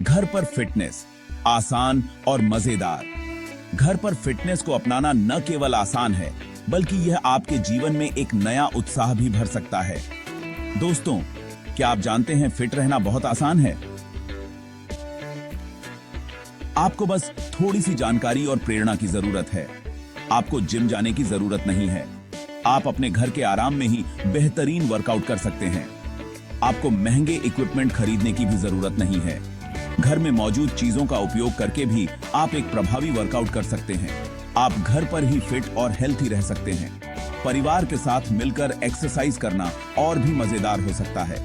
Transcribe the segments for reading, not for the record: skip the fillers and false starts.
घर पर फिटनेस, आसान और मजेदार। घर पर फिटनेस को अपनाना न केवल आसान है, बल्कि यह आपके जीवन में एक नया उत्साह भी भर सकता है। दोस्तों, क्या आप जानते हैं फिट रहना बहुत आसान है? आपको बस थोड़ी सी जानकारी और प्रेरणा की जरूरत है। आपको जिम जाने की जरूरत नहीं है। आप अपने घर के आराम में ही बेहतरीन वर्कआउट कर सकते हैं। आपको महंगे इक्विपमेंट खरीदने की भी जरूरत नहीं है। घर में मौजूद चीजों का उपयोग करके भी आप एक प्रभावी वर्कआउट कर सकते हैं। आप घर पर ही फिट और हेल्थी रह सकते हैं। परिवार के साथ मिलकर एक्सरसाइज करना और भी मजेदार हो सकता है।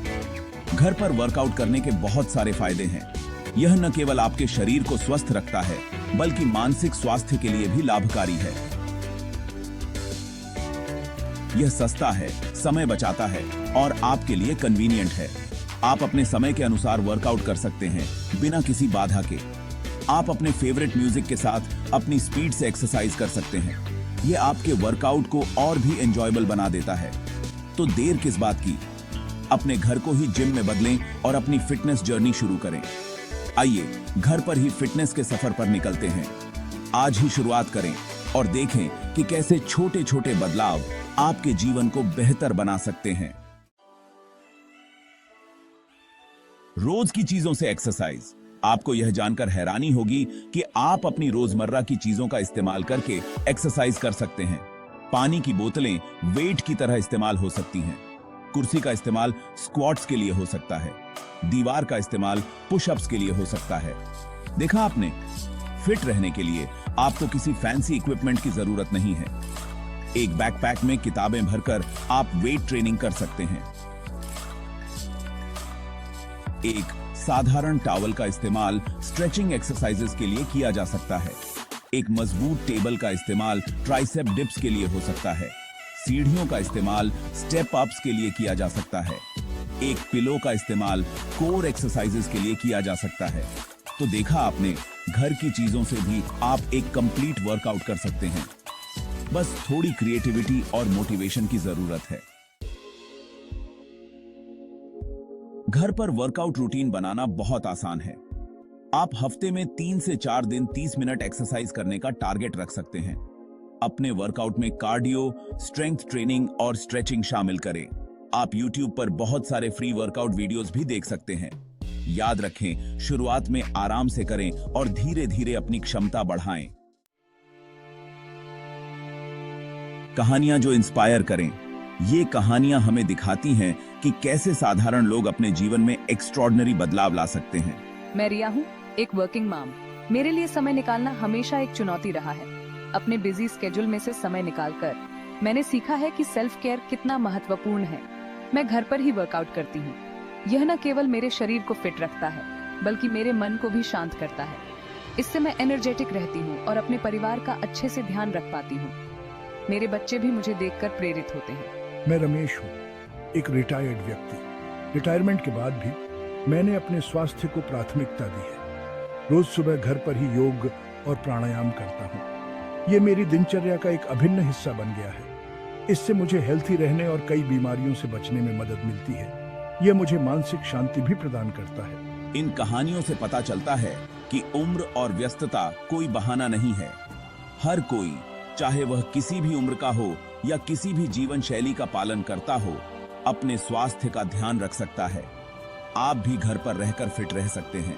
घर पर वर्कआउट करने के बहुत सारे फायदे हैं। यह न केवल आपके शरीर को स्वस्थ रखता है, बल्कि मानसिक स्वास्थ्य के लिए भी लाभकारी है। यह सस्ता है, समय बचाता है और आपके लिए कन्वीनियंट है। आप अपने समय के अनुसार वर्कआउट कर सकते हैं, बिना किसी बाधा के। आप अपने फेवरेट म्यूजिक के साथ अपनी स्पीड से एक्सरसाइज कर सकते हैं। यह आपके वर्कआउट को और भी एंजॉयबल बना देता है। तो देर किस बात की? अपने घर को ही जिम में बदलें और अपनी फिटनेस जर्नी शुरू करें। आइए घर पर ही फिटनेस के सफर पर निकलते हैं। आज ही शुरुआत करें और देखें कि कैसे छोटे छोटे बदलाव आपके जीवन को बेहतर बना सकते हैं। रोज की चीजों से एक्सरसाइज। आपको यह जानकर हैरानी होगी कि आप अपनी रोजमर्रा की चीजों का इस्तेमाल करके एक्सरसाइज कर सकते हैं। पानी की बोतलें वेट की तरह इस्तेमाल हो सकती हैं। कुर्सी का इस्तेमाल स्क्वाट्स के लिए हो सकता है। दीवार का इस्तेमाल पुशअप्स के लिए हो सकता है। देखा आपने? फिट रहने के लिए आपको किसी फैंसी इक्विपमेंट की जरूरत नहीं है। एक बैकपैक में किताबें भरकर आप वेट ट्रेनिंग कर सकते हैं। एक साधारण टॉवल का इस्तेमाल स्ट्रेचिंग एक्सरसाइजेस के लिए किया जा सकता है। एक मजबूत टेबल का इस्तेमाल ट्राइसेप डिप्स के लिए हो सकता है। सीढ़ियों का इस्तेमाल स्टेप अप्स के लिए किया जा सकता है। एक पिलो का इस्तेमाल कोर एक्सरसाइजेस के लिए किया जा सकता है। तो देखा आपने, घर की चीजों से भी आप एक कंप्लीट वर्कआउट कर सकते हैं। बस थोड़ी क्रिएटिविटी और मोटिवेशन की जरूरत है। घर पर वर्कआउट रूटीन बनाना बहुत आसान है। आप हफ्ते में 3 से 4 दिन 30 मिनट एक्सरसाइज करने का टारगेट रख सकते हैं। अपने वर्कआउट में कार्डियो, स्ट्रेंथ ट्रेनिंग और स्ट्रेचिंग शामिल करें। आप YouTube पर बहुत सारे फ्री वर्कआउट वीडियोस भी देख सकते हैं। याद रखें, शुरुआत में आराम से करें और धीरे धीरे अपनी क्षमता बढ़ाएं। कहानियां जो इंस्पायर करें। ये कहानियां हमें दिखाती हैं कि कैसे साधारण लोग अपने जीवन में एक्स्ट्रॉर्डिनरी बदलाव ला सकते हैं। मैं रिया हूँ, एक वर्किंग मॉम। मेरे लिए समय निकालना हमेशा एक चुनौती रहा है। अपने बिजी स्केड्यूल में से समय निकालकर मैंने सीखा है कि सेल्फ केयर कितना महत्वपूर्ण है। मैं घर पर ही वर्कआउट करती हूँ। यह न केवल मेरे शरीर को फिट रखता है, बल्कि मेरे मन को भी शांत करता है। इससे मैं एनर्जेटिक रहती हूँ और अपने परिवार का अच्छे से ध्यान रख पाती हूँ। मेरे बच्चे भी मुझे देखकर प्रेरित होते हैं। मैं रमेश हूँ, एक रिटायर्ड व्यक्ति। रिटायरमेंट के बाद भी मैंने अपने स्वास्थ्य को प्राथमिकता दी है। रोज सुबह घर पर ही योग और प्राणायाम करता हूँ। ये मेरी दिनचर्या का एक अभिन्न हिस्सा बन गया है। इससे मुझे हेल्थी रहने और कई बीमारियों से बचने में मदद मिलती है। यह मुझे मानसिक शांति भी प्रदान करता है। इन कहानियों से पता चलता है कि उम्र और व्यस्तता कोई बहाना नहीं है। हर कोई, चाहे वह किसी भी उम्र का हो या किसी भी जीवन शैली का पालन करता हो, अपने स्वास्थ्य का ध्यान रख सकता है। आप भी घर पर रहकर फिट रह सकते हैं।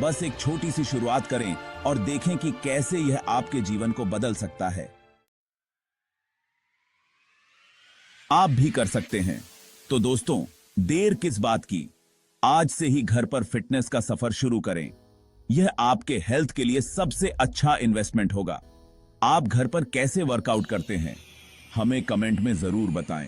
बस एक छोटी सी शुरुआत करें और देखें कि कैसे यह आपके जीवन को बदल सकता है। आप भी कर सकते हैं। तो दोस्तों, देर किस बात की? आज से ही घर पर फिटनेस का सफर शुरू करें। यह आपके हेल्थ के लिए सबसे अच्छा इन्वेस्टमेंट होगा। आप घर पर कैसे वर्कआउट करते हैं, हमें कमेंट में जरूर बताएं।